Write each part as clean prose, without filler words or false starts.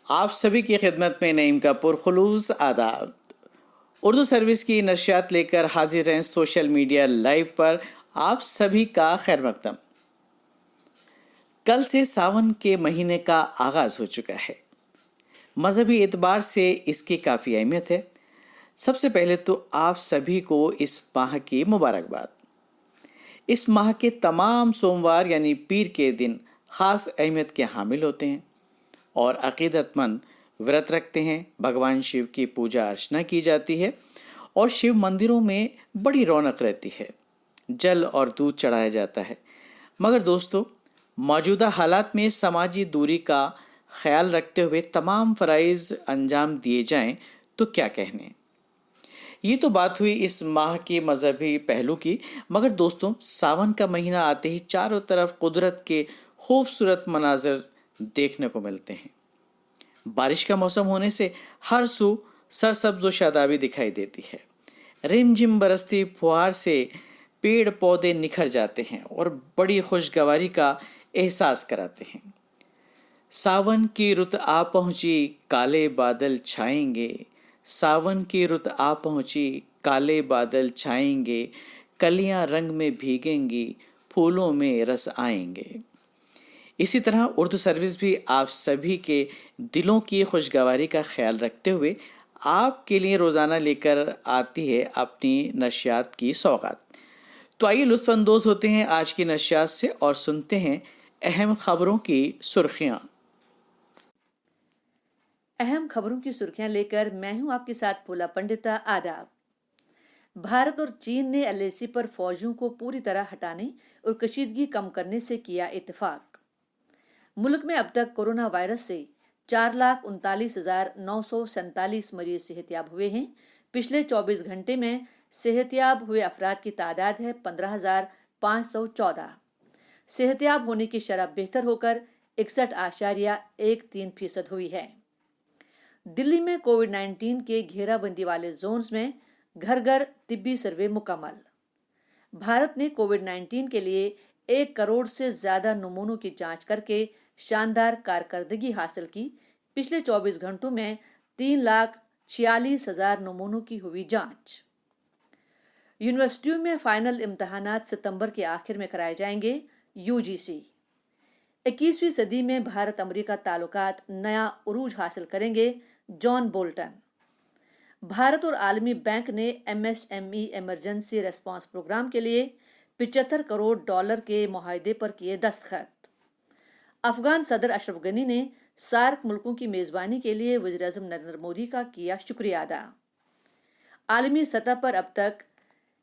आप सभी की खिदमत में नईम का पुरखुलूस आदाब। उर्दू सर्विस की नशियात लेकर हाजिर हैं सोशल मीडिया लाइव पर। आप सभी का खैर मकदम। कल से सावन के महीने का आगाज हो चुका है। मजहबी एतबार से इसकी काफ़ी अहमियत है। सबसे पहले तो आप सभी को इस माह की मुबारकबाद। इस माह के तमाम सोमवार यानी पीर के दिन ख़ास अहमियत के हामिल होते हैं और अकीदतमंद व्रत रखते हैं। भगवान शिव की पूजा अर्चना की जाती है और शिव मंदिरों में बड़ी रौनक रहती है। जल और दूध चढ़ाया जाता है। मगर दोस्तों, मौजूदा हालात में समाजी दूरी का ख्याल रखते हुए तमाम फ़राइज़ अंजाम दिए जाएं तो क्या कहने। ये तो बात हुई इस माह की मजहबी पहलू की। मगर दोस्तों, सावन का महीना आते ही चारों तरफ कुदरत के खूबसूरत मनाजर देखने को मिलते हैं। बारिश का मौसम होने से हर सू सरसब्ज व शादाबी दिखाई देती है। रिमझिम बरसती फुहार से पेड़ पौधे निखर जाते हैं और बड़ी खुशगवारी का एहसास कराते हैं। सावन की रुत आ पहुंची, काले बादल छाएंगे। सावन की रुत आ पहुंची, काले बादल छाएंगे। कलियां रंग में भीगेंगी, फूलों में रस आएंगे। इसी तरह उर्दू सर्विस भी आप सभी के दिलों की खुशगवारी का ख्याल रखते हुए आपके लिए रोज़ाना लेकर आती है अपनी नशियात की सौगात। तो आइए लुत्फ़अंदोज़ होते हैं आज की नशियात से और सुनते हैं अहम खबरों की सुर्खियाँ। अहम खबरों की सुर्खियां लेकर मैं हूं आपके साथ फूला पंडिता। आदाब। भारत और चीन ने एलएसी पर फौजियों को पूरी तरह हटाने और कशीदगी कम करने से किया इत्तेफाक। मुल्क में अब तक कोरोना वायरस से 4,39,947 मरीज सेहतयाब हुए हैं। पिछले 24 घंटे में सेहतयाब हुए अफराद की तादाद है 15,514। सेहतयाब होने की शरह बेहतर होकर 61.13% हुई है। दिल्ली में कोविड-19 के घेराबंदी वाले जोन्स में घर घर तिब्बी सर्वे मुकम्मल। भारत ने कोविड-19 के लिए 1 करोड़ से ज्यादा नमूनों की जांच करके शानदार कारकर्दगी हासिल की। पिछले 24 घंटों में 3,46,000 नमूनों की हुई जांच। यूनिवर्सिटियों में फाइनल इम्तहानात सितंबर के आखिर में कराए जाएंगे। यूजीसी 21वीं सदी में भारत अमेरिका ताल्लुकात नया उरूज हासिल करेंगे। John Bolton. भारत और आलमी बैंक ने एमएसएमई इमरजेंसी रेस्पॉन्स प्रोग्राम के लिए $75 करोड़ के मुआहदे पर किए दस्तखत। अफगान सदर अशरफ गनी ने सार्क मुल्कों की मेजबानी के लिए वज़ीर-ए-आज़म नरेंद्र मोदी का किया शुक्रिया अदा। आलमी सतह पर अब तक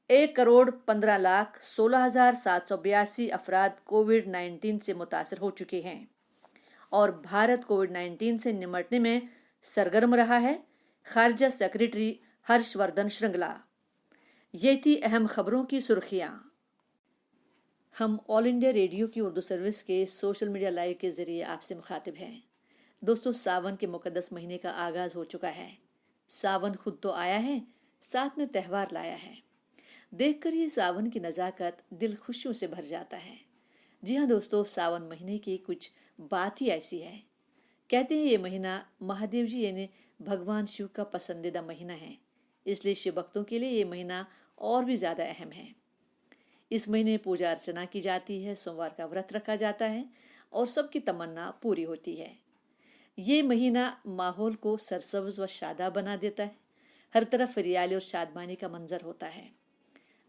1,15,16,782 अफराद कोविड-19 से मुतासर हो चुके हैं और भारत कोविड-19 से निमटने में सरगर्म रहा है। खारजा सेक्रेटरी हर्षवर्धन श्रृंगला। ये थी अहम खबरों की सुर्खियां। हम ऑल इंडिया रेडियो की उर्दू सर्विस के सोशल मीडिया लाइव के जरिए आपसे मुखातिब हैं। दोस्तों, सावन के मुकद्दस महीने का आगाज हो चुका है। सावन खुद तो आया है, साथ में त्यौहार लाया है। देखकर ये सावन की नज़ाकत दिल खुशियों से भर जाता है। जी हाँ दोस्तों, सावन महीने की कुछ बात ही ऐसी है। कहते हैं ये महीना महादेव जी यानी भगवान शिव का पसंदीदा महीना है, इसलिए शिव भक्तों के लिए ये महीना और भी ज़्यादा अहम है। इस महीने पूजा अर्चना की जाती है, सोमवार का व्रत रखा जाता है और सबकी तमन्ना पूरी होती है। ये महीना माहौल को सरसब्ज व शादाब बना देता है। हर तरफ हरियाली और शादमानी का मंजर होता है।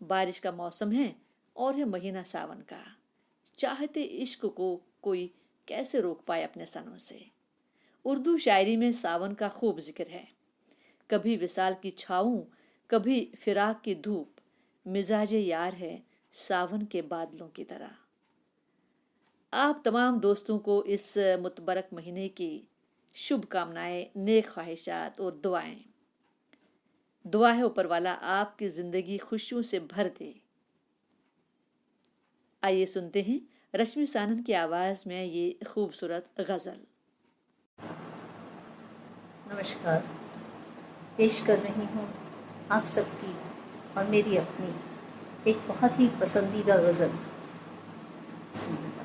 बारिश का मौसम है और है महीना सावन का। चाहते इश्क को कोई कैसे रोक पाए अपने सनों से। उर्दू शायरी में सावन का खूब जिक्र है। कभी विसाल की छाऊं, कभी फिराक की धूप, मिजाजे यार है सावन के बादलों की तरह। आप तमाम दोस्तों को इस मुतबरक महीने की शुभकामनाएं, नेक ख्वाहिशात और दुआएं। दुआ है ऊपर वाला आपकी जिंदगी खुशियों से भर दे। आइए सुनते हैं रश्मि सानंद की आवाज में ये खूबसूरत गजल। नमस्कार, पेश कर रही हूँ आप सबकी और मेरी अपनी एक बहुत ही पसंदीदा गज़ल। सुनिएगा।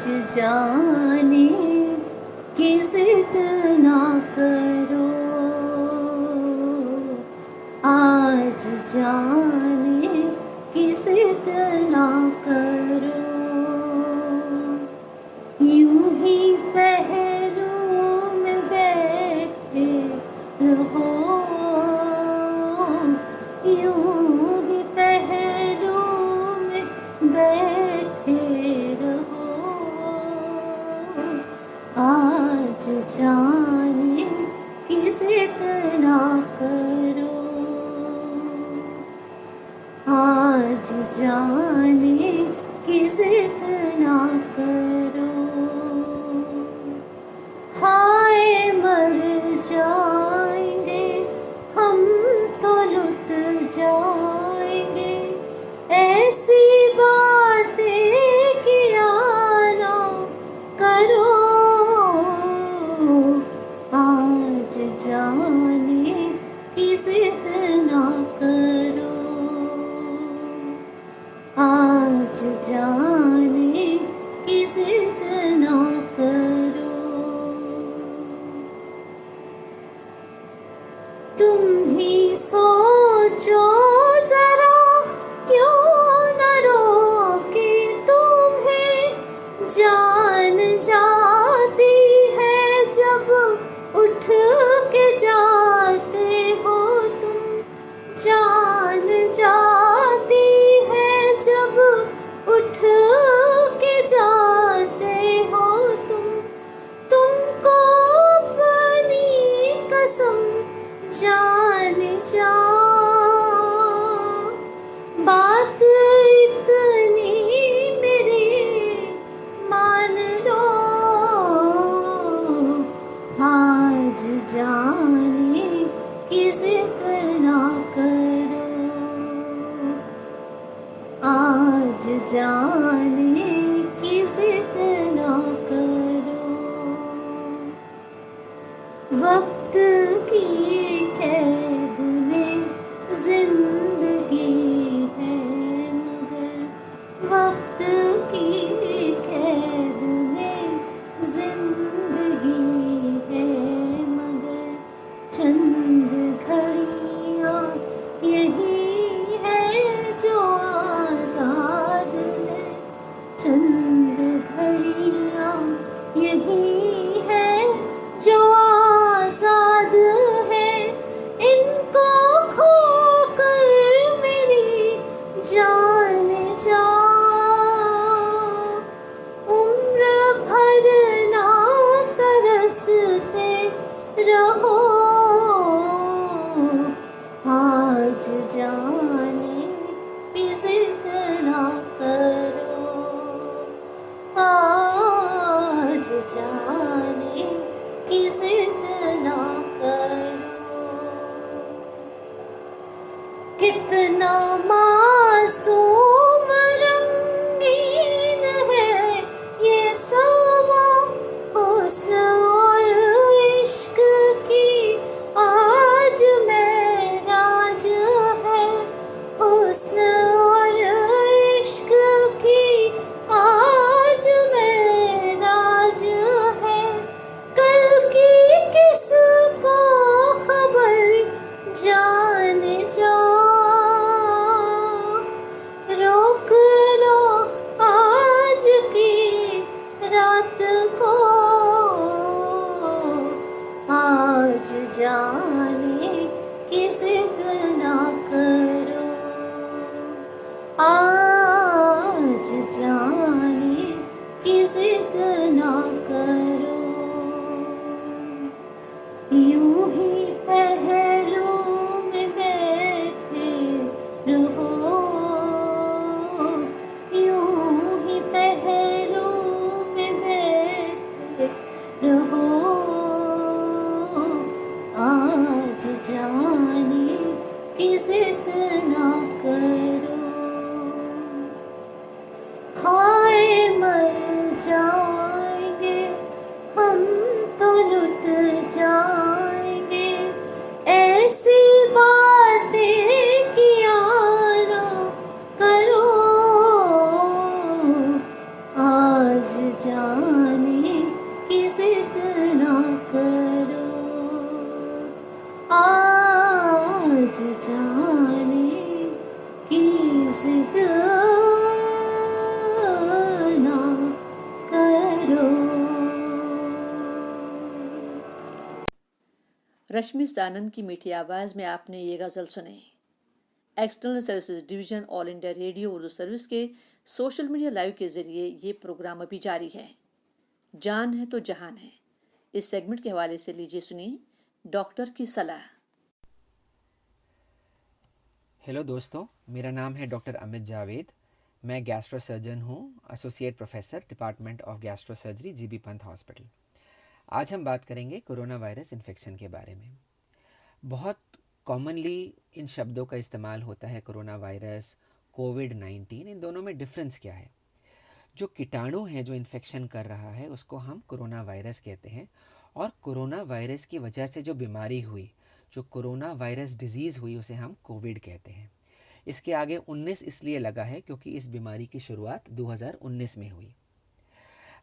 जाने की जिद ना करो, आज जाने की जिद ना करो। यूं ही पहलू में बैठे रहो, यूं ही पहलू में बैठे रहो, आज जाने की जिद ना करो, आज जाने की जिद ना करो। हाय मर जाएंगे हम तो लुट जाएंगे, ऐसी बातें किया ना करो, आज जाने की जिद ना करो, आज जाने की जिद ना करो। तुम ही सोचो जरा, क्यों न रोके तुम्हें, जान जाती है जब उठ के जाते हो तुम, जान जाती है जब उठ के जाते हो तुम, तुमको अपनी कसम जान जा, बात इतनी मेरी मान लो, आज जाने की जिद ना करो, आज जाने की जिद ना करो। वक्त की कैद में जिंदगी है मगर, वक्त की कैद में जिंदगी है मगर, चंद घड़ियाँ यही है जो आजाद है, चंद घड़ियाँ यही है जो आजाद है, इनको खोकर मेरी जान जा, उम्र भर ना तरसते रहो, आज जाने की जिद ना करो, आज जाने की जिद ना करो। कितना मासूम रंगीन है ये समा, हुस्न और इश्क की आज महराज है, हुस्न और इश्क की आज महराज है, कल की किसको खबर जान जा, रोक लो आज की रात को, आज जाने की जिद ना करो, आज जाने की जिद ना करो। यूं ही पहलू में बैठे रहो, यूं ही पहलू में बैठे रहो, आज जाने की जिद ना करो, हाँ जिद ना करो। रश्मि सानन की मीठी आवाज़ में आपने ये गज़ल सुने। External services division all India Radio Urdu service के सोशल मीडिया लाइव के ज़रिए ये प्रोग्राम अभी जारी है। जान है तो जहान है। इस सेगमेंट के हवाले से लीजिए सुनिए डॉक्टर की सलाह। हेलो दोस्तों, मेरा नाम है डॉक्टर अमित जावेद। मैं गैस्ट्रो सर्जन हूँ, associate professor department of gastro surgery GB Pant hospital. आज हम बात करेंगे कोरोना वायरस इन्फेक्शन के बारे में। बहुत कॉमनली इन शब्दों का इस्तेमाल होता है, कोरोना वायरस, कोविड-19। इन दोनों में डिफरेंस क्या है? जो कीटाणु है जो इन्फेक्शन कर रहा है उसको हम कोरोना वायरस कहते हैं, और कोरोना वायरस की वजह से जो बीमारी हुई, जो कोरोना वायरस डिजीज़ हुई, उसे हम कोविड कहते हैं। इसके आगे 19 इसलिए लगा है क्योंकि इस बीमारी की शुरुआत 2019 में हुई।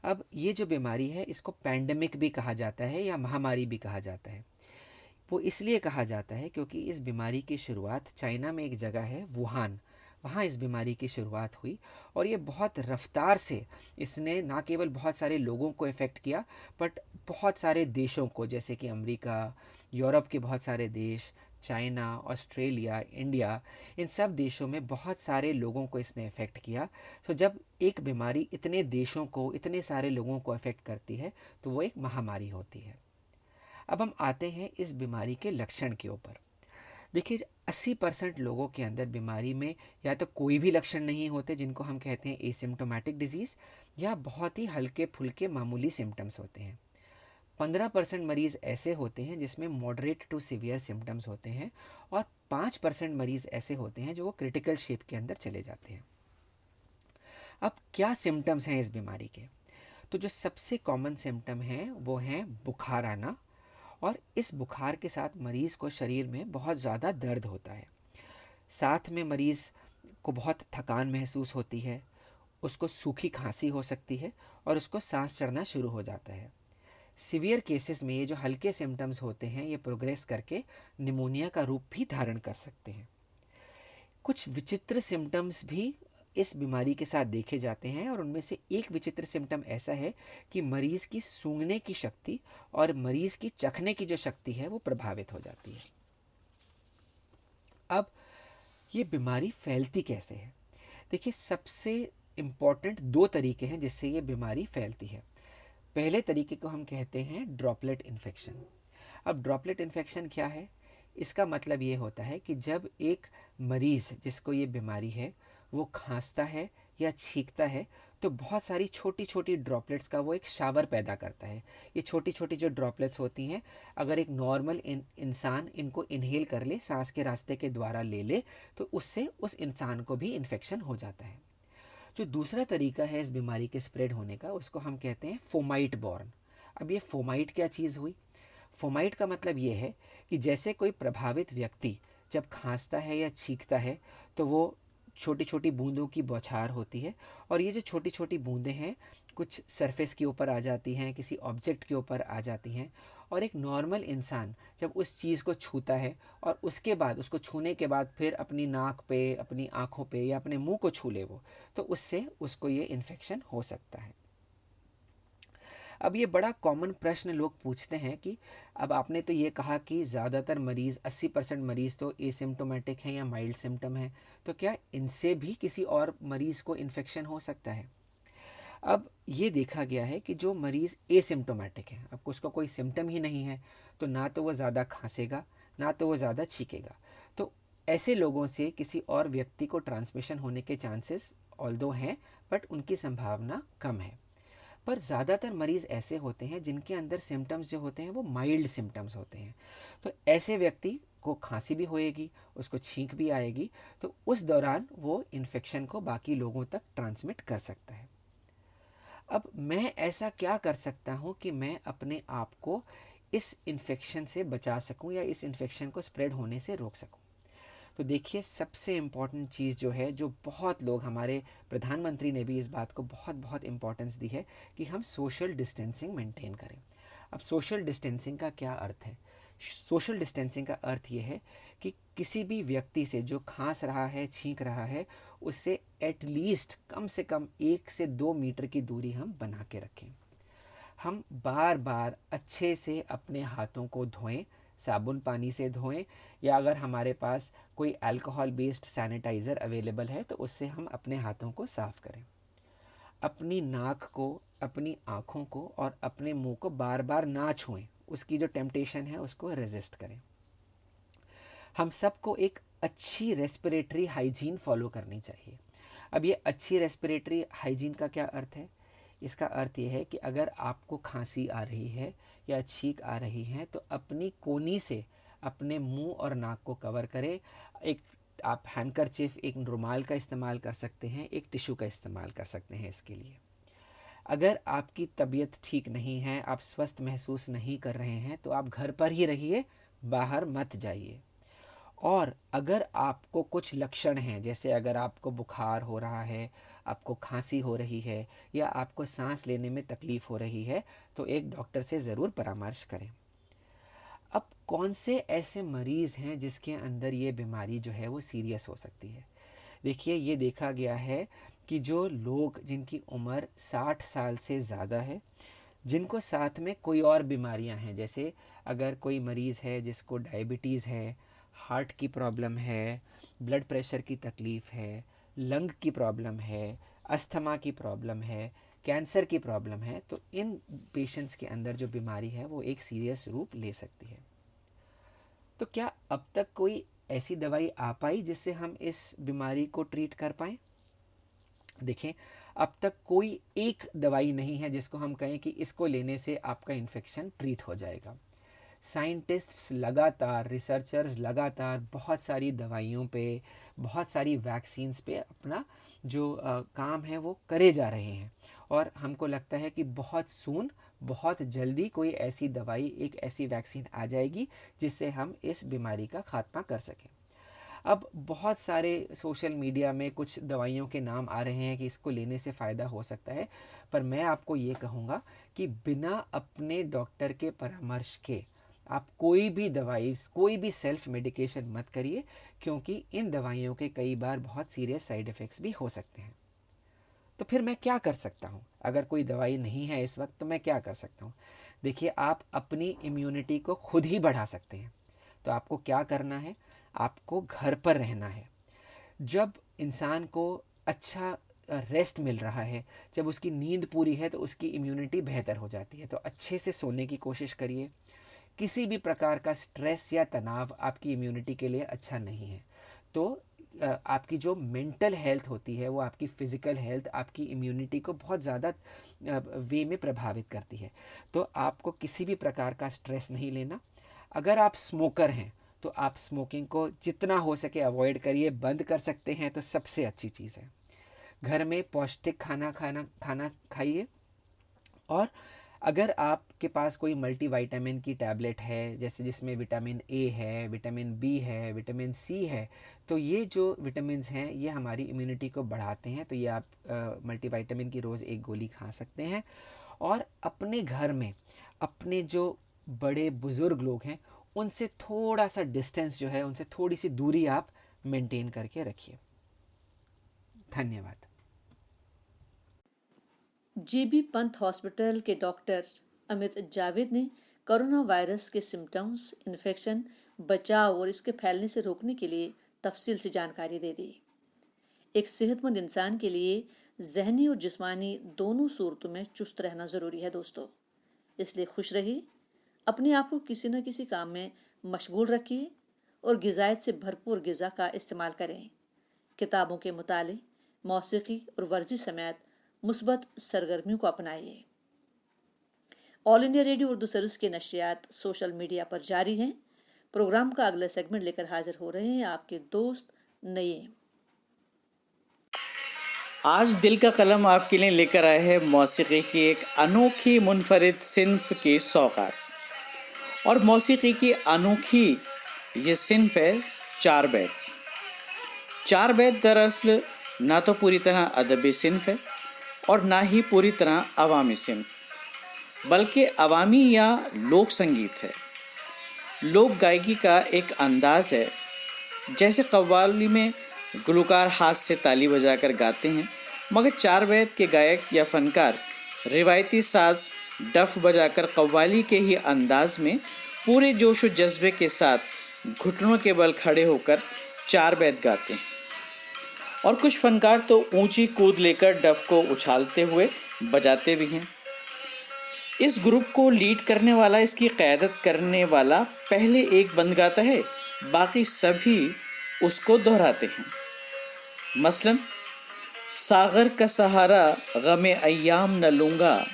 अब ये जो बीमारी है इसको पैंडेमिक भी कहा जाता है या महामारी भी कहा जाता है। वो इसलिए कहा जाता है क्योंकि इस बीमारी की शुरुआत चाइना में एक जगह है वुहान, वहाँ इस बीमारी की शुरुआत हुई, और ये बहुत रफ्तार से इसने ना केवल बहुत सारे लोगों को इफ़ेक्ट किया, बट बहुत सारे देशों को, जैसे कि अमेरिका, यूरोप के बहुत सारे देश, चाइना, ऑस्ट्रेलिया, इंडिया, इन सब देशों में बहुत सारे लोगों को इसने इफ़ेक्ट किया। तो जब एक बीमारी इतने देशों को, इतने सारे लोगों को इफ़ेक्ट करती है तो वो एक महामारी होती है। अब हम आते हैं इस बीमारी के लक्षण के ऊपर। देखिए, 80% लोगों के अंदर बीमारी में या तो कोई भी लक्षण नहीं होते, जिनको हम कहते हैं एसिम्प्टोमेटिक डिजीज़, या बहुत ही हल्के फुल्के मामूली सिम्टम्स होते हैं। 15% मरीज ऐसे होते हैं जिसमें मॉडरेट टू सीवियर सिम्टम्स होते हैं, और 5% मरीज ऐसे होते हैं जो वो क्रिटिकल शेप के अंदर चले जाते हैं। अब क्या सिम्टम्स हैं इस बीमारी के? तो जो सबसे कॉमन सिम्टम है वो है बुखार आना, और इस बुखार के साथ मरीज को शरीर में बहुत ज़्यादा दर्द होता है। साथ में मरीज को बहुत थकान महसूस होती है, उसको सूखी खांसी हो सकती है, और उसको सांस चढ़ना शुरू हो जाता है। सीवियर केसेस में ये जो हल्के सिम्टम्स होते हैं ये प्रोग्रेस करके निमोनिया का रूप भी धारण कर सकते हैं। कुछ विचित्र सिम्टम्स भी इस बीमारी के साथ देखे जाते हैं, और उनमें से एक विचित्र सिम्टम ऐसा है कि मरीज की सूंघने की शक्ति और मरीज की चखने की जो शक्ति है वो प्रभावित हो जाती है। अब ये बीमारी फैलती कैसे है? देखिए, सबसे इम्पॉर्टेंट 2 तरीके हैं जिससे ये बीमारी फैलती है। पहले तरीके को हम कहते हैं ड्रॉपलेट इन्फेक्शन। अब ड्रॉपलेट इन्फेक्शन क्या है? इसका मतलब ये होता है कि जब एक मरीज जिसको ये बीमारी है वो खांसता है या छींकता है, तो बहुत सारी छोटी छोटी ड्रॉपलेट्स का वो एक शावर पैदा करता है। ये छोटी छोटी जो ड्रॉपलेट्स होती हैं, अगर एक नॉर्मल इंसान इनको इनहेल कर ले, सांस के रास्ते के द्वारा ले ले, तो उससे उस इंसान को भी इन्फेक्शन हो जाता है। जो दूसरा तरीका है इस बीमारी के स्प्रेड होने का, उसको हम कहते हैं फोमाइट बॉर्न। अब ये फोमाइट क्या चीज़ हुई? फोमाइट का मतलब ये है कि जैसे कोई प्रभावित व्यक्ति जब खांसता है या छींकता है तो वो छोटी छोटी बूंदों की बौछार होती है, और ये जो छोटी छोटी बूंदें हैं कुछ सरफेस के ऊपर आ जाती हैं, किसी ऑब्जेक्ट के ऊपर आ जाती हैं, और एक नॉर्मल इंसान जब उस चीज़ को छूता है और उसके बाद उसको छूने के बाद फिर अपनी नाक पे, अपनी आँखों पे या अपने मुंह को छू ले वो, तो उससे उसको ये इन्फेक्शन हो सकता है। अब ये बड़ा कॉमन प्रश्न लोग पूछते हैं कि अब आपने तो ये कहा कि ज़्यादातर मरीज़, 80% मरीज़ तो एसिम्प्टोमेटिक हैं या माइल्ड सिम्टम है, तो क्या इनसे भी किसी और मरीज़ को इन्फेक्शन हो सकता है? अब ये देखा गया है कि जो मरीज़ एसिम्प्टोमेटिक है, अब उसको कोई सिम्टम ही नहीं है, तो ना तो वो ज़्यादा खांसेगा, ना तो वो ज़्यादा छींकेगा, तो ऐसे लोगों से किसी और व्यक्ति को ट्रांसमिशन होने के चांसेस ऑल्दो हैं, बट उनकी संभावना कम है। पर ज़्यादातर मरीज़ ऐसे होते हैं जिनके अंदर सिम्टम्स जो होते हैं वो माइल्ड सिम्टम्स होते हैं, तो ऐसे व्यक्ति को खांसी भी होएगी, उसको छींक भी आएगी, तो उस दौरान वो इन्फेक्शन को बाकी लोगों तक ट्रांसमिट कर सकता है। अब मैं ऐसा क्या कर सकता हूँ कि मैं अपने आप को इस इन्फेक्शन से बचा सकूँ या इस इन्फेक्शन को स्प्रेड होने से रोक सकूँ? तो देखिए, सबसे इम्पॉर्टेंट चीज़ जो है, जो बहुत लोग, हमारे प्रधानमंत्री ने भी इस बात को बहुत बहुत इम्पोर्टेंस दी है कि हम सोशल डिस्टेंसिंग मेंटेन करें। अब सोशल डिस्टेंसिंग का क्या अर्थ है? सोशल डिस्टेंसिंग का अर्थ ये है कि किसी भी व्यक्ति से जो खांस रहा है, छींक रहा है, उससे एटलीस्ट कम से कम 1 से 2 मीटर की दूरी हम बना के रखें। हम बार बार अच्छे से अपने हाथों को धोएं, साबुन पानी से धोएं, या अगर हमारे पास कोई अल्कोहल बेस्ड सैनिटाइज़र अवेलेबल है तो उससे हम अपने हाथों को साफ करें। अपनी नाक को, अपनी आँखों को और अपने मुंह को बार बार ना छुएं, उसकी जो टेम्पटेशन है उसको रेजिस्ट करें। हम सबको एक अच्छी रेस्पिरेटरी हाइजीन फॉलो करनी चाहिए। अब ये अच्छी रेस्पिरेटरी हाइजीन का क्या अर्थ है? इसका अर्थ ये है कि अगर आपको खांसी आ रही है या छींक आ रही है तो अपनी कोनी से अपने मुंह और नाक को कवर करें। एक आप हैंडकरचिफ, एक रुमाल का इस्तेमाल कर सकते हैं, एक टिश्यू का इस्तेमाल कर सकते हैं इसके लिए। अगर आपकी तबीयत ठीक नहीं है, आप स्वस्थ महसूस नहीं कर रहे हैं, तो आप घर पर ही रहिए, बाहर मत जाइए। और अगर आपको कुछ लक्षण हैं, जैसे अगर आपको बुखार हो रहा है, आपको खांसी हो रही है, या आपको सांस लेने में तकलीफ हो रही है, तो एक डॉक्टर से ज़रूर परामर्श करें। अब कौन से ऐसे मरीज़ हैं जिसके अंदर ये बीमारी जो है वो सीरियस हो सकती है? देखिए, ये देखा गया है कि जो लोग जिनकी उम्र 60 साल से ज़्यादा है, जिनको साथ में कोई और बीमारियां हैं, जैसे अगर कोई मरीज़ है जिसको डायबिटीज़ है, हार्ट की प्रॉब्लम है, ब्लड प्रेशर की तकलीफ़ है, लंग की प्रॉब्लम है, अस्थमा की प्रॉब्लम है, कैंसर की प्रॉब्लम है, तो इन पेशेंट्स के अंदर जो बीमारी है वो एक सीरियस रूप ले सकती है। तो क्या अब तक कोई ऐसी दवाई आ पाई जिससे हम इस बीमारी को ट्रीट कर पाएँ? देखें, अब तक कोई एक दवाई नहीं है जिसको हम कहें कि इसको लेने से आपका इन्फेक्शन ट्रीट हो जाएगा। साइंटिस्ट्स लगातार, रिसर्चर्स लगातार बहुत सारी दवाइयों पे, बहुत सारी वैक्सीन्स पे अपना जो काम है वो करे जा रहे हैं, और हमको लगता है कि बहुत सून, बहुत जल्दी कोई ऐसी दवाई, एक ऐसी वैक्सीन आ जाएगी जिससे हम इस बीमारी का खात्मा कर सकें। अब बहुत सारे सोशल मीडिया में कुछ दवाइयों के नाम आ रहे हैं कि इसको लेने से फ़ायदा हो सकता है, पर मैं आपको ये कहूँगा कि बिना अपने डॉक्टर के परामर्श के आप कोई भी दवाई, कोई भी सेल्फ मेडिकेशन मत करिए, क्योंकि इन दवाइयों के कई बार बहुत सीरियस साइड इफ़ेक्ट्स भी हो सकते हैं। तो फिर मैं क्या कर सकता हूँ? अगर कोई दवाई नहीं है इस वक्त तो मैं क्या कर सकता हूँ? देखिए, आप अपनी इम्यूनिटी को खुद ही बढ़ा सकते हैं। तो आपको क्या करना है? आपको घर पर रहना है। जब इंसान को अच्छा रेस्ट मिल रहा है, जब उसकी नींद पूरी है, तो उसकी इम्यूनिटी बेहतर हो जाती है। तो अच्छे से सोने की कोशिश करिए। किसी भी प्रकार का स्ट्रेस या तनाव आपकी इम्यूनिटी के लिए अच्छा नहीं है। तो आपकी जो मेंटल हेल्थ होती है, वो आपकी फिजिकल हेल्थ, आपकी इम्यूनिटी को बहुत ज़्यादा वे में प्रभावित करती है। तो आपको किसी भी प्रकार का स्ट्रेस नहीं लेना। अगर आप स्मोकर हैं तो आप स्मोकिंग को जितना हो सके अवॉइड करिए, बंद कर सकते हैं तो सबसे अच्छी चीज़ है। घर में पौष्टिक खाना खाइए। और अगर आपके पास कोई मल्टीविटामिन की टैबलेट है, जैसे जिसमें विटामिन ए है, विटामिन बी है, विटामिन सी है, तो ये जो विटामिन्स हैं ये हमारी इम्यूनिटी को बढ़ाते हैं। तो ये आप मल्टीविटामिन की रोज़ एक गोली खा सकते हैं। और अपने घर में अपने जो बड़े बुजुर्ग लोग हैं उनसे थोड़ा सा डिस्टेंस जो है, उनसे थोड़ी सी दूरी आप मेंटेन करके रखिए। धन्यवाद। जीबी पंत हॉस्पिटल के डॉक्टर अमित जावेद ने कोरोना वायरस के सिम्टम्स, इन्फेक्शन, बचाव और इसके फैलने से रोकने के लिए तफसील से जानकारी दे दी। एक सेहतमंद इंसान के लिए जहनी और जिस्मानी दोनों सूरतों में चुस्त रहना ज़रूरी है दोस्तों। इसलिए खुश रहिए, अपने आप को किसी न किसी काम में मशगूल रखिए और ग़िज़ायत से भरपूर ग़िज़ा का इस्तेमाल करें। किताबों के मुताले, मौसीकी और वर्जिश समेत मुस्बत सरगर्मियों को अपनाइए। All India Radio Urdu service के नशियात सोशल मीडिया पर जारी हैं। प्रोग्राम का अगला सेगमेंट लेकर हाजिर हो रहे हैं आपके दोस्त नईम। आज दिल का कलम आपके लिए लेकर आए हैं मौसीकी की एक अनोखी मुनफरिद सिन्फ की सौगात। और मौसीकी की अनोखी ये सिन्फ है चार बैत। चार बैत दरअसल ना तो पूरी तरह अदबी सिन्फ है और ना ही पूरी तरह अवामी सिन्फ, बल्कि अवामी या लोक संगीत है। लोक गायकी का एक अंदाज है। जैसे कव्वाली में गुलकार हाथ से ताली बजाकर गाते हैं, मगर चार बैत के गायक या फनकार रिवायती साज डफ बजाकर कव्वाली के ही अंदाज में पूरे जोश व जज्बे के साथ घुटनों के बल खड़े होकर चार बैत गाते हैं। और कुछ फनकार तो ऊंची कूद लेकर डफ को उछालते हुए बजाते भी हैं। इस ग्रुप को लीड करने वाला, इसकी क़यादत करने वाला पहले एक बंद गाता है, बाकी सभी उसको दोहराते हैं। मसलन सागर का सहारा गमे अय्याम न लूँगा,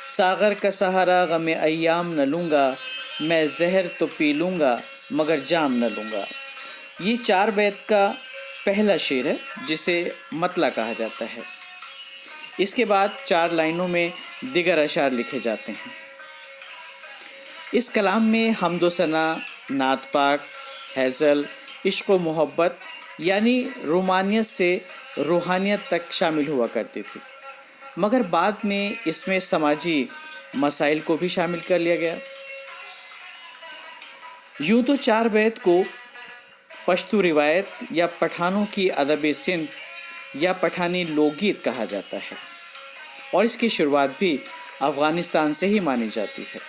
सागर का सहारा गमे अय्याम न लूँगा, मैं जहर तो पी लूँगा मगर जाम न लूँगा। ये चार बैत का पहला शेर है जिसे मतला कहा जाता है। इसके बाद चार लाइनों में दिगर अशार लिखे जाते हैं। इस कलाम में हमदो सना, नात पाक, हैज़ल, इश्क व मोहब्बत यानी रूमानियत से रूहानियत तक शामिल हुआ करती थी, मगर बाद में इसमें समाजी मसाइल को भी शामिल कर लिया गया। यूँ तो चार बैत को पश्तू रिवायत या पठानों की अदब सिंध या पठानी लोकगीत कहा जाता है और इसकी शुरुआत भी अफ़गानिस्तान से ही मानी जाती है,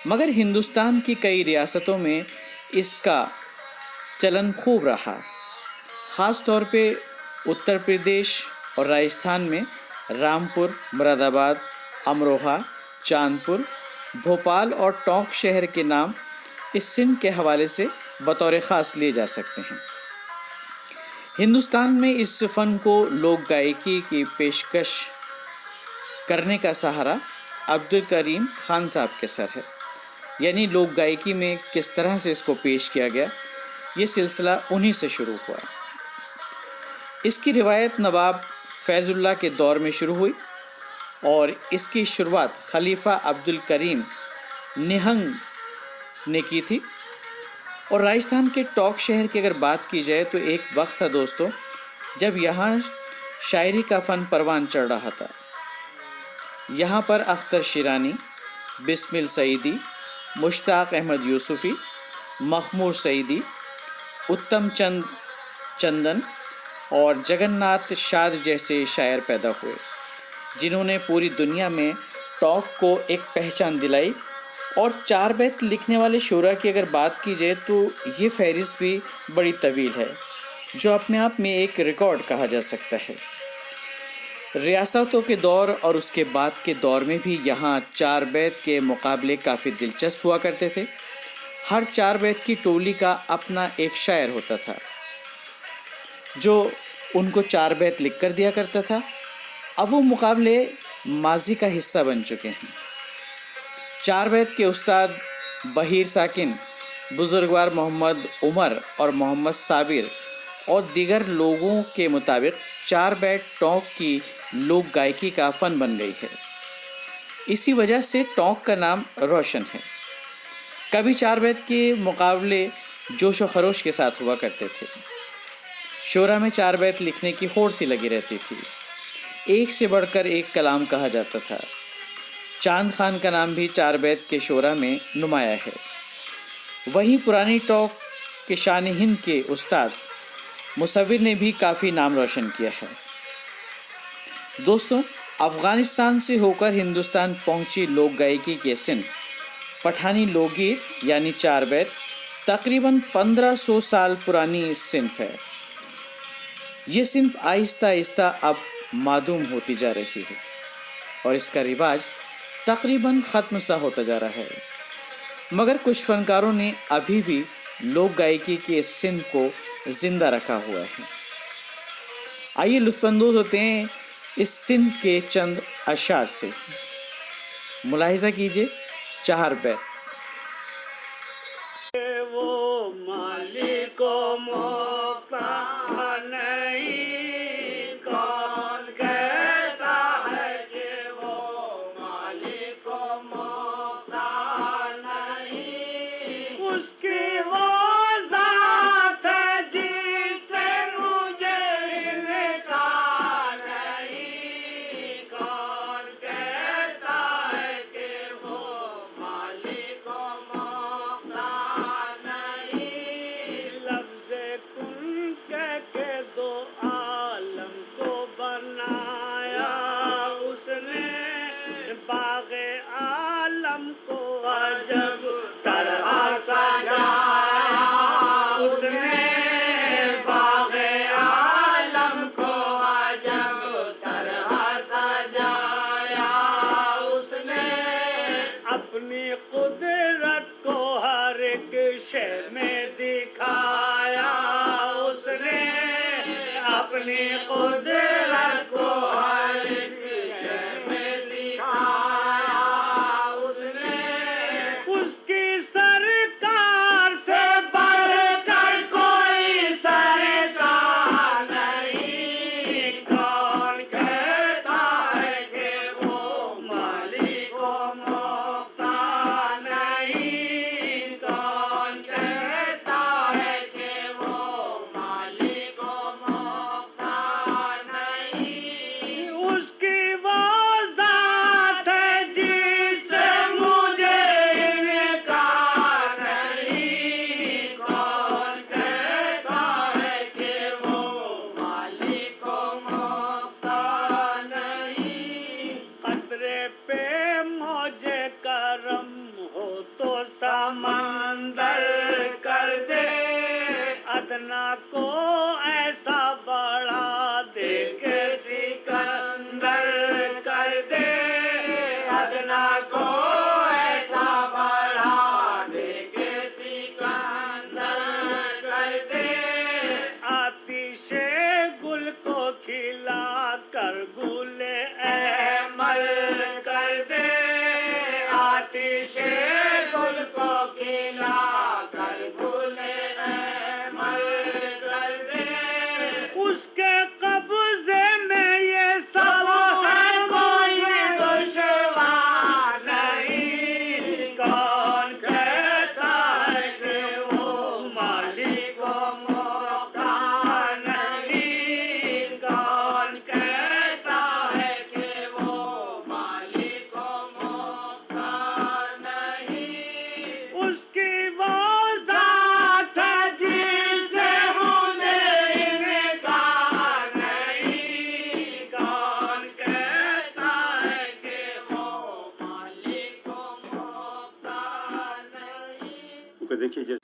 मगर हिंदुस्तान की कई रियासतों में इसका चलन खूब रहा। ख़ास तौर पे उत्तर प्रदेश और राजस्थान में रामपुर, मुरादाबाद, अमरोहा, चांदपुर, भोपाल और टोंक शहर के नाम इस सिंध के हवाले से बतौर ख़ास लिए जा सकते हैं। हिंदुस्तान में इस फ़न को लोक गायकी की पेशकश करने का सहारा अब्दुल करीम खान साहब के सर है। यानी लोक गायकी में किस तरह से इसको पेश किया गया, ये सिलसिला उन्हीं से शुरू हुआ। इसकी रिवायत नवाब फैज़ुल्लाह के दौर में शुरू हुई और इसकी शुरुआत खलीफा अब्दुल करीम निहंग ने की थी। और राजस्थान के टोंक शहर की अगर बात की जाए तो एक वक्त था दोस्तों जब यहाँ शायरी का फ़न परवान चढ़ रहा था। यहाँ पर अख्तर शिरानी, बिस्मिल सईदी, मुश्ताक अहमद यूसुफ़ी, मखमूर सईदी, उत्तम चंद चंदन और जगन्नाथ शाद जैसे शायर पैदा हुए, जिन्होंने पूरी दुनिया में टोंक को एक पहचान दिलाई। और चार बैत लिखने वाले शोरा की अगर बात की जाए तो ये फहरिस्त भी बड़ी तवील है, जो अपने आप में एक रिकॉर्ड कहा जा सकता है। रियासतों के दौर और उसके बाद के दौर में भी यहाँ चार बैत के मुकाबले काफ़ी दिलचस्प हुआ करते थे। हर चार बैत की टोली का अपना एक शायर होता था जो उनको चार बैत लिख कर दिया करता था। अब वो मुकाबले माजी का हिस्सा बन चुके हैं। चार बैत के उस्ताद बहीर साकिन, बुजुर्गवार मोहम्मद उमर और मोहम्मद साबिर और दीगर लोगों के मुताबिक चार बैत टोंक की लोक गायकी का फ़न बन गई है। इसी वजह से टोंक का नाम रोशन है। कभी चार बैत के मुकाबले जोश व खरोश के साथ हुआ करते थे। शोरा में चार बैत लिखने की होड़ सी लगी रहती थी। एक से बढ़कर एक कलाम कहा जाता था। चांद खान का नाम भी चार बैत के शोरा में नुमाया है। वहीं पुरानी टोंक के शान हिंद के उस्ताद मुसव्विर ने भी काफ़ी नाम रोशन किया है। दोस्तों, अफ़गानिस्तान से होकर हिंदुस्तान पहुंची लोक गायकी के सिंध पठानी लोकगीत यानी चार बैत तकरीबन 1500 साल पुरानी सिंफ है। ये सिंफ आहिस्ता आहिस्ता अब मादूम होती जा रही है और इसका रिवाज तकरीबन ख़त्म सा होता जा रहा है, मगर कुछ फनकारों ने अभी भी लोक गायकी के इस सिंफ को ज़िंदा रखा हुआ है। आइए लुत्फ़अंदोज़ होते हैं इस सिंफ के चंद अशार से। मुलाहिज़ा कीजिए चार बैत। कर गुले अमल कर दे, आतिशे गुल को खिला कर गुले अमल कर दे। उसके कब्जे में ये सब है, कोई दुश्वार नहीं। कौन कहता है कि वो मालिक को मौका नहीं। कौन कहता है कि वो मालिक को मौका नहीं। उसकी वो ज़ात है जिसे होने इनकार नहीं। कौन कहता है कि वो मालिक को मौका नहीं।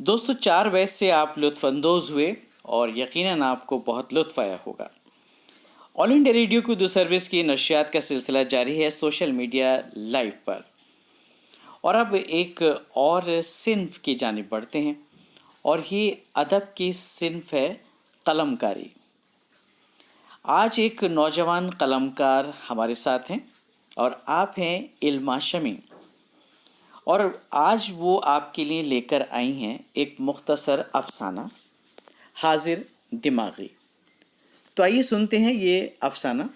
दोस्तों 4 वैस से आप लुत्फ़अंदोज़ हुए और यकीनन आपको बहुत लुत्फ़ आया होगा। ऑल इंडिया रेडियो की उर्दू सर्विस की नशियात का सिलसिला जारी है सोशल मीडिया लाइव पर। और अब एक और सिन्फ की जानिब बढ़ते हैं और ये अदब की सिन्फ है कलमकारी। आज एक नौजवान कलमकार हमारे साथ हैं और आप हैं इल्मा शमीम, और आज वो आपके लिए लेकर आई हैं एक मुख्तसर अफसाना हाजिर दिमागी। तो आइए सुनते हैं ये अफसाना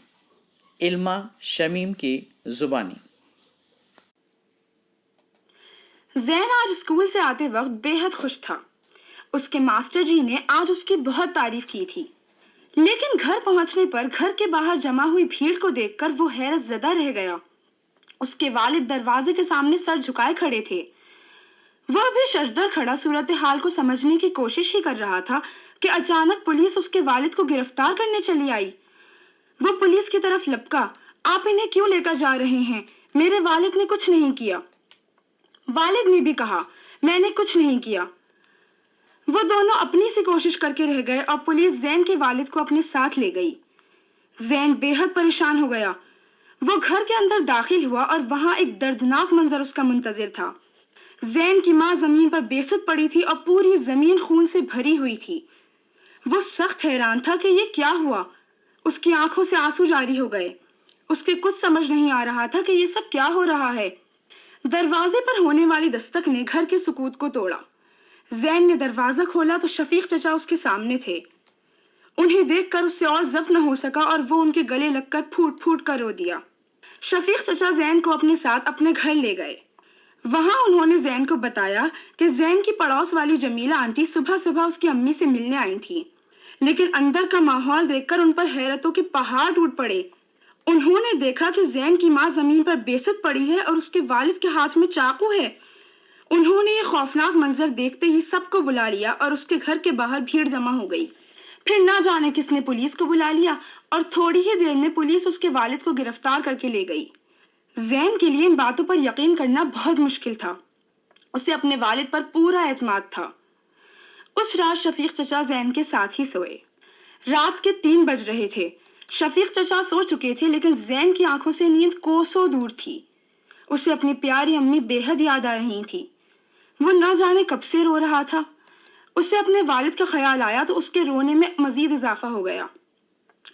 इल्मा शमीम की ज़ुबानी। ज़ैन आज स्कूल से आते वक्त बेहद खुश था। उसके मास्टर जी ने आज उसकी बहुत तारीफ की थी, लेकिन घर पहुंचने पर घर के बाहर जमा हुई भीड़ को देखकर वो हैरत ज़दा रह गया। उसके वालिद दरवाजे के सामने सर झुकाए खड़े थे। वह भी शशदर खड़ा सूरत हाल को समझने की कोशिश ही कर रहा था कि अचानक पुलिस उसके वालिद को गिरफ्तार करने चली आई। वो पुलिस की तरफ लपका, आप इन्हें क्यों लेकर जा रहे हैं? मेरे वालिद ने कुछ नहीं किया। वालिद ने भी कहा, मैंने कुछ नहीं किया। वो दोनों अपनी सी कोशिश करके रह गए और पुलिस ज़ैन के वालिद को अपने साथ ले गई। ज़ैन बेहद परेशान हो गया। वो घर के अंदर दाखिल हुआ और वहां एक दर्दनाक मंजर उसका मुंतजिर था। ज़ैन की माँ जमीन पर बेसुध पड़ी थी और पूरी जमीन खून से भरी हुई थी। वो सख्त हैरान था कि ये क्या हुआ। उसकी आंखों से आंसू जारी हो गए। उसके कुछ समझ नहीं आ रहा था कि ये सब क्या हो रहा है। दरवाजे पर होने वाली दस्तक ने घर के सुकूत को तोड़ा। ज़ैन ने दरवाजा खोला तो शफीक चचा उसके सामने थे। उन्हें देखकर उससे और जब्त न हो सका और वो उनके गले लगकर फूट फूट कर रो दिया। शफीक चचा ज़ैन को अपने साथ अपने घर ले गए। वहां उन्होंने ज़ैन को बताया कि ज़ैन की पड़ोस वाली जमीला आंटी सुबह सुबह उसकी अम्मी से मिलने आई थी, लेकिन अंदर का माहौल देखकर उन पर हैरतों के पहाड़ टूट पड़े। उन्होंने देखा कि ज़ैन की माँ जमीन पर बेसुध पड़ी है और उसके वालिद के हाथ में चाकू है। उन्होंने ये खौफनाक मंजर देखते ही सबको बुला लिया और उसके घर के बाहर भीड़ जमा हो गई। फिर ना जाने किसने पुलिस को बुला लिया और थोड़ी ही देर में पुलिस उसके वालिद को गिरफ्तार करके ले गई। ज़ैन के लिए इन बातों पर यकीन करना बहुत मुश्किल था। उसे अपने वालिद पर पूरा एतमाद था। उस रात शफीक चचा ज़ैन के साथ ही सोए। रात के 3 बज रहे थे। शफीक चचा सो चुके थे, लेकिन ज़ैन की आंखों से नींद कोसों दूर थी। उसे अपनी प्यारी अम्मी बेहद याद आ रही थी। वो ना जाने कब से रो रहा था। उसे अपने वालिद का ख्याल आया तो उसके रोने में मजीद इजाफा हो गया।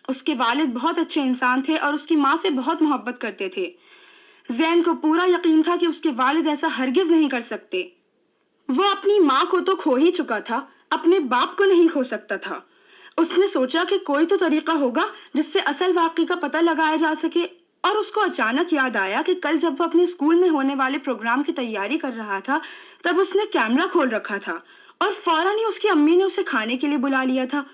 उसके वालिद बहुत अच्छे इंसान थे और उसकी माँ से बहुत मोहब्बत करते थे। ज़ैन को पूरा यकीन था कि उसके वालिद ऐसा हरगिज नहीं कर सकते। वो अपनी माँ को तो खो ही चुका था, अपने बाप को नहीं खो सकता था। उसने सोचा कि कोई तो तरीका होगा जिससे असल वाक़ई का पता लगाया जा सके, और उसको अचानक याद आया कि कल जब वो अपने स्कूल में होने वाले प्रोग्राम की तैयारी कर रहा था तब उसने कैमरा खोल रखा था और फौरन ही उसकी अम्मी ने उसे खाने के लिए बुला लिया था।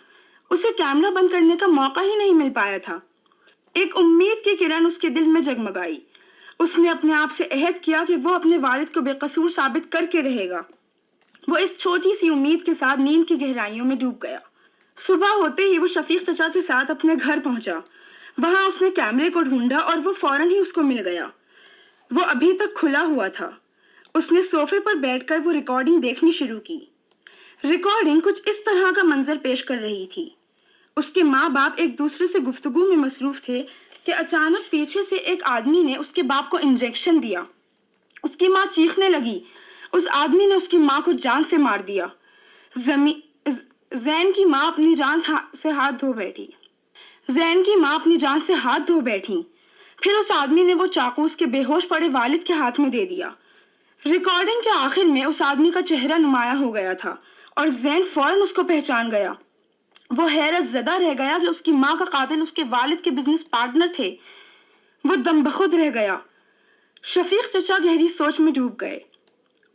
उसे कैमरा बंद करने का मौका ही नहीं मिल पाया था। एक उम्मीद की किरण उसके दिल में जगमगाई। उसने अपने आप से अहद किया कि वो अपने वालिद को बेकसूर साबित करके रहेगा। वो इस छोटी सी उम्मीद के साथ नींद की गहराइयों में डूब गया। सुबह होते ही वो शफीक चचा के साथ अपने घर पहुंचा। वहां उसने कैमरे को ढूंढा और वो फौरन ही उसको मिल गया। वो अभी तक खुला हुआ था। उसने सोफे पर बैठकर वो रिकॉर्डिंग देखनी शुरू की। रिकॉर्डिंग कुछ इस तरह का मंजर पेश कर रही थी। उसके माँ बाप एक दूसरे से गुफ्तगू में मसरूफ थे कि अचानक पीछे से एक आदमी ने उसके बाप को इंजेक्शन दिया। उसकी माँ चीखने लगी। उस आदमी ने उसकी माँ को जान से मार दिया। ज़ैन की माँ अपनी जान से हाथ धो बैठी। जैन की माँ अपनी जान से हाथ धो बैठी। फिर उस आदमी ने वो चाकू उसके बेहोश पड़े वालिद के हाथ में दे दिया। रिकॉर्डिंग के आखिर में उस आदमी का चेहरा नुमाया हो गया था और जैन फौरन उसको पहचान गया। वो हैरत ज़दा रह गया कि उसकी माँ का कातिल उसके वालिद के बिजनेस पार्टनर थे। वो दमबखुद रह गया। शफीक चचा गहरी सोच में डूब गए।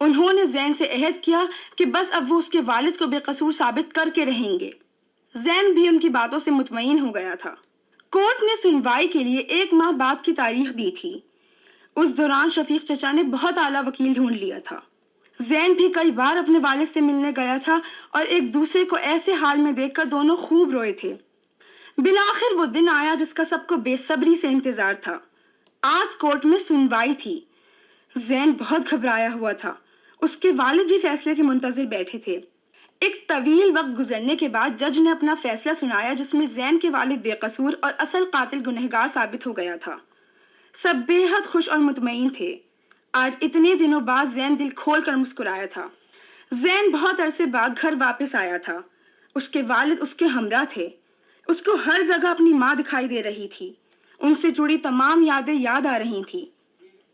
उन्होंने जैन से अहद किया कि बस अब वो उसके वालिद को बेकसूर साबित करके रहेंगे। जैन भी उनकी बातों से मुतमईन हो गया था। कोर्ट ने सुनवाई के लिए 1 माह बाद की तारीख दी थी। उस दौरान शफीक चचा ने बहुत आला वकील ढूंढ लिया था। जैन भी कई बार अपने वालिद से मिलने गया था और एक दूसरे को ऐसे हाल में देखकर दोनों खूब रोए थे। बिलाखिर वो दिन आया जिसका सबको बेसब्री से इंतजार था। आज कोर्ट में सुनवाई थी। जैन बहुत घबराया हुआ था। उसके वालिद भी फैसले के मुंतजिर बैठे थे। एक तवील वक्त गुजरने के बाद जज ने अपना फैसला सुनाया, जिसमें जैन के वालिद बेकसूर और असल कातिल गुनहगार साबित हो गया था। सब बेहद खुश और मुतमईन थे। आज इतने दिनों बाद जैन दिल खोल कर मुस्कुराया था। जैन बहुत अरसे बाद घर वापस आया था। उसके वालिद उसके हमरा थे। उसको हर जगह अपनी माँ दिखाई दे रही थी। उनसे जुड़ी तमाम यादें याद आ रही थी।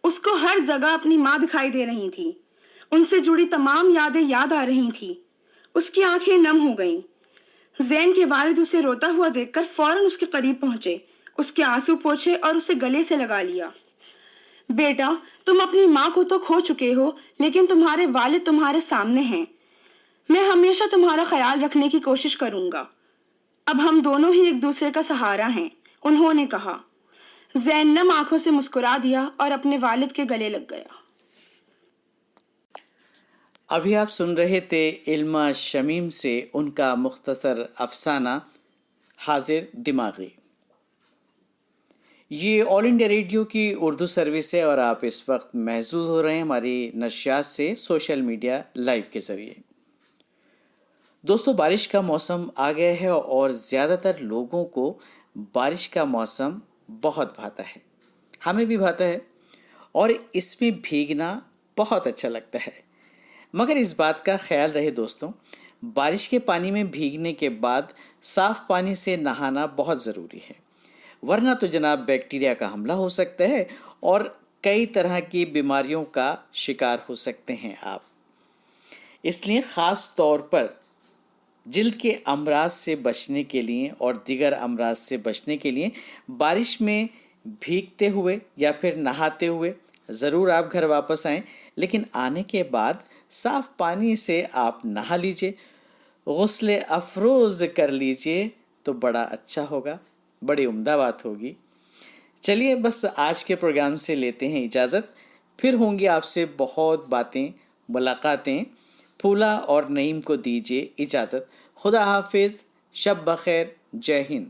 उसको हर जगह अपनी माँ दिखाई दे रही थी। उनसे जुड़ी तमाम यादें याद आ रही थी। उसकी आंखें नम हो गईं। जैन के वालिद उसे रोता हुआ देखकर फौरन उसके करीब पहुंचे, उसके आंसू पोंछे और उसे गले से लगा लिया। बेटा, तुम अपनी माँ को तो खो चुके हो, लेकिन तुम्हारे वालिद तुम्हारे सामने हैं। मैं हमेशा तुम्हारा ख्याल रखने की कोशिश करूंगा। अब हम दोनों ही एक दूसरे का सहारा हैं, उन्होंने कहा। जैन नम आंखों से मुस्कुरा दिया और अपने वालिद के गले लग गया। अभी आप सुन रहे थे इल्मा शमीम से उनका मुख्तसर अफसाना हाजिर दिमागी। ये ऑल इंडिया रेडियो की उर्दू सर्विस है और आप इस वक्त महसूस हो रहे हैं हमारी नशियात से सोशल मीडिया लाइव के ज़रिए। दोस्तों, बारिश का मौसम आ गया है और ज़्यादातर लोगों को बारिश का मौसम बहुत भाता है। हमें भी भाता है और इसमें भीगना बहुत अच्छा लगता है। मगर इस बात का ख्याल रहे दोस्तों, बारिश के पानी में भीगने के बाद साफ पानी से नहाना बहुत ज़रूरी है, वरना तो जनाब बैक्टीरिया का हमला हो सकता है और कई तरह की बीमारियों का शिकार हो सकते हैं आप। इसलिए ख़ास तौर पर जिल्द के अमराज से बचने के लिए और दीगर अमराज से बचने के लिए बारिश में भीगते हुए या फिर नहाते हुए ज़रूर आप घर वापस आएँ, लेकिन आने के बाद साफ़ पानी से आप नहा लीजिए, गुस्ले अफरोज़ कर लीजिए तो बड़ा अच्छा होगा, बड़ी उम्दा बात होगी। चलिए बस आज के प्रोग्राम से लेते हैं इजाज़त। फिर होंगी आपसे बहुत बातें, मुलाकातें। फूला और नईम को दीजिए इजाज़त। खुदा हाफिज़, शब बखैर, जय हिंद।